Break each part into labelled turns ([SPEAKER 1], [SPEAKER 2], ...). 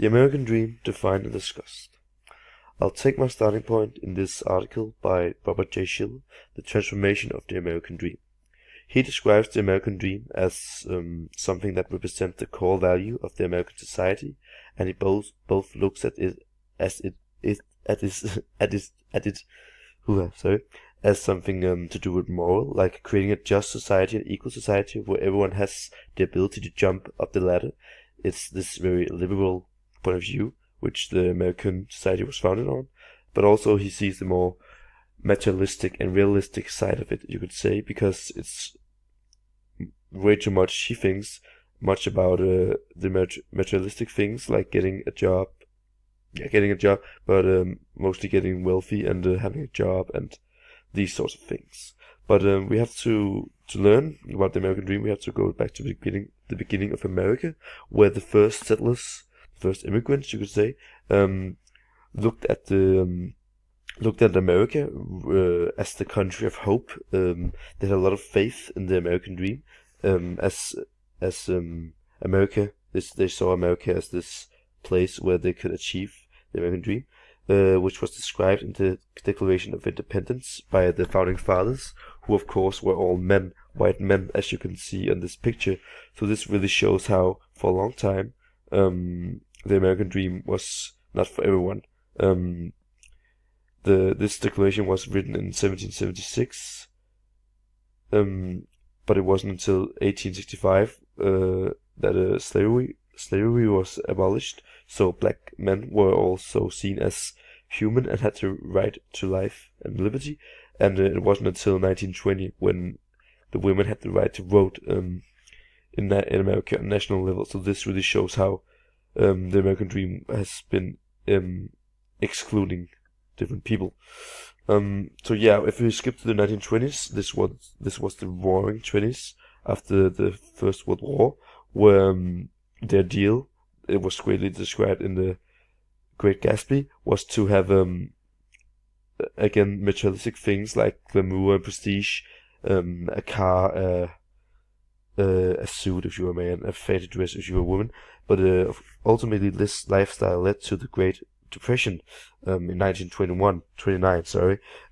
[SPEAKER 1] The American Dream Defined and Discussed. I'll take my starting point in this article by Robert J. Schiller, The Transformation of the American Dream. He describes the American Dream as something that represents the core value of the American society, and he both looks at it as as something to do with moral, like creating a just society, an equal society where everyone has the ability to jump up the ladder. It's this very liberal point of view which the American society was founded on, but also he sees the more materialistic and realistic side of it, you could say, because it's way too much, he thinks, much about the materialistic things, like getting a job, but mostly getting wealthy and having a job and these sorts of things. But we have to learn about the American Dream. We have to go back to the beginning of America, where the first settlers, first immigrants, you could say, looked at America as the country of hope. They had a lot of faith in the American Dream, as America. They saw America as this place where they could achieve the American Dream, which was described in the Declaration of Independence by the founding fathers, who of course were all men, white men, as you can see on this picture. So this really shows how, for a long time, the American Dream was not for everyone. This declaration was written in 1776, but it wasn't until 1865 that slavery was abolished. So black men were also seen as human and had the right to life and liberty. And it wasn't until 1920 when the women had the right to vote in America on national level. So this really shows how the American Dream has been excluding different people. So yeah, if we skip to the 1920s, this was the Roaring Twenties after the First World War, where their deal, it was greatly described in the Great Gatsby, was to have again materialistic things like glamour and prestige, a car, a suit if you were a man, a fancy dress if you were a woman. But ultimately, this lifestyle led to the Great Depression in 1929,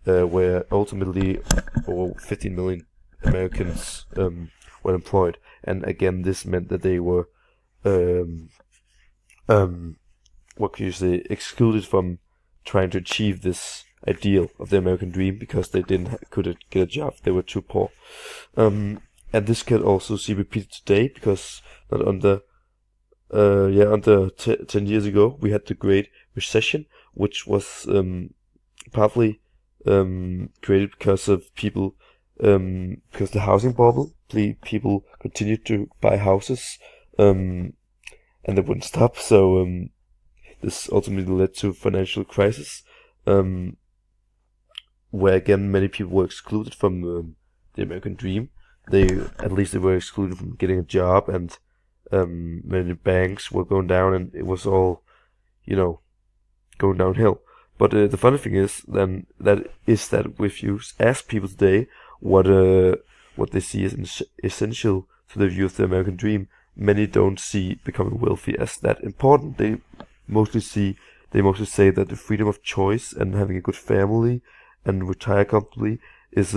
[SPEAKER 1] where ultimately over 15 million Americans were employed. And again, this meant that they were what could you say, excluded from trying to achieve this ideal of the American Dream because they couldn't get a job. They were too poor. And this can also see repeated today, because not under 10 years ago we had the Great Recession, which was partly created because of people, because the housing bubble. People continued to buy houses, and they wouldn't stop. So this ultimately led to financial crisis, where again many people were excluded from the American Dream. They were excluded from getting a job, and many banks were going down, and it was all, going downhill. But the funny thing is then that if you ask people today what they see as essential to the view of the American Dream, many don't see becoming wealthy as that important. They mostly say that the freedom of choice and having a good family and retire comfortably is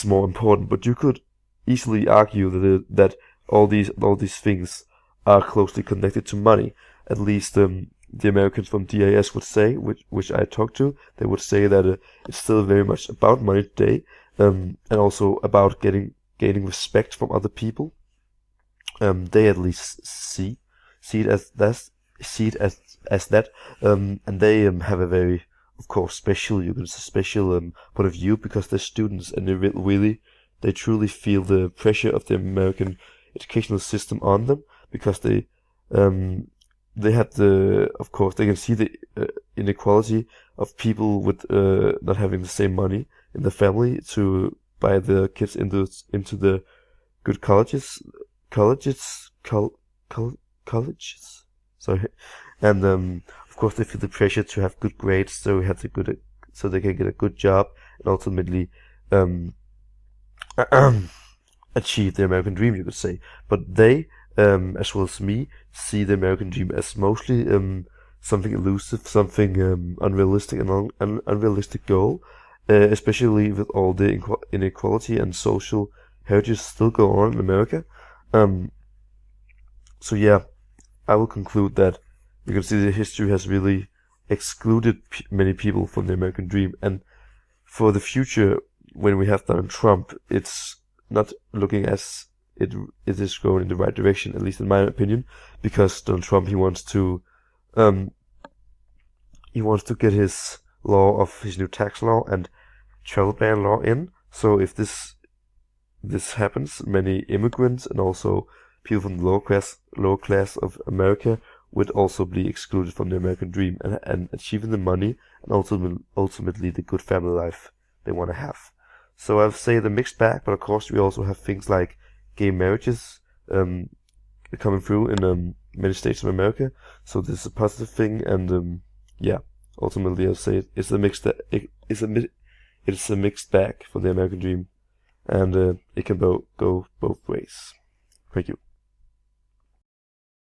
[SPEAKER 1] more important. But you could easily argue that all these things are closely connected to money. At least the Americans from DIS would say, which I talked to, they would say that it's still very much about money today, and also about gaining respect from other people. They at least see it as that, and they have a very, of course, special point of view, because they're students, and they truly feel the pressure of the American educational system on them, because they have they can see the inequality of people with not having the same money in the family to buy their kids into the good colleges. Sorry, and of course they feel the pressure to have good grades, so they can get a good job and ultimately achieve the American Dream, you could say. But they as well as me, see the American dream as mostly something elusive, something unrealistic, and unrealistic goal, especially with all the inequality and social heritage still go on in America. Um, so yeah, I will conclude that you can see that history has really excluded many people from the American dream, and for the future, when we have Donald Trump, it's not looking as it is going in the right direction, at least in my opinion, because Donald Trump um he wants to get his law of his new tax law and travel ban law in. So if this happens, many immigrants and also people from the lower class of America would also be excluded from the American dream and achieving the money and ultimately the good family life they want to have. So I'll say the mixed bag, but of course we also have things like gay marriages coming through in many states of America. So this is a positive thing, and yeah, ultimately I'll say it's a mixed bag for the American dream, and it can go both ways. Thank you.